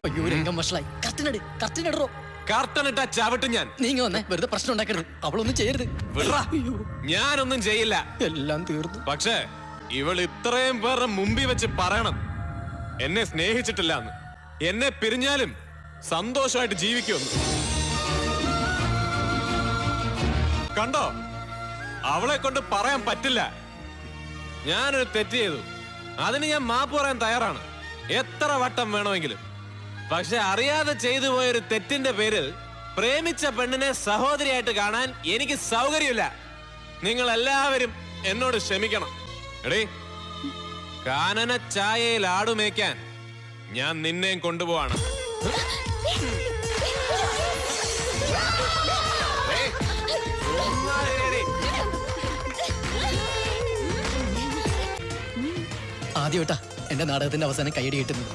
അയ്യോ രംഗം വഷളായി. കർട്ടനെട്, കർട്ടനെടറോ. കർട്ടനിട്ട ചവിട്ട് ഞാൻ. നീങ്ങ വന്നേ, വെറുതെ പ്രശ്നം ഉണ്ടാക്കരുത്. അവളൊന്നും ചെയ്യരുത്. ഞാനൊന്നും ചെയ്യില്ല. എല്ലാം തീർന്നു. പക്ഷേ ഇവൾ ഇത്രയും പേരുടെ മുമ്പിൽ വെച്ച് പറയണം എന്നെ സ്നേഹിച്ചിട്ടില്ല എന്ന്. എന്നെ പിരിഞ്ഞാലും സന്തോഷമായിട്ട് ജീവിക്കുമെന്ന്. കണ്ടോ, അവളെ കൊണ്ട് പറയാൻ പറ്റില്ല. ഞാനൊരു തെറ്റ് ചെയ്തു, അതിന് ഞാൻ മാപ്പ് പറയാൻ തയ്യാറാണ്, എത്ര വട്ടം വേണമെങ്കിലും. പക്ഷെ അറിയാതെ ചെയ്തു പോയൊരു തെറ്റിന്റെ പേരിൽ പ്രേമിച്ച പെണ്ണിനെ സഹോദരിയായിട്ട് കാണാൻ എനിക്ക് സൗകര്യമില്ല. നിങ്ങൾ എല്ലാവരും എന്നോട് ക്ഷമിക്കണം. എടീ, കാനന ചായയിൽ ആടുമേക്കാൻ ഞാൻ നിന്നെയും കൊണ്ടുപോവാണ്. ആദ്യമായിട്ടാ എന്റെ നാടകത്തിന്റെ അവസാനം കൈയടി കിട്ടുന്നത്.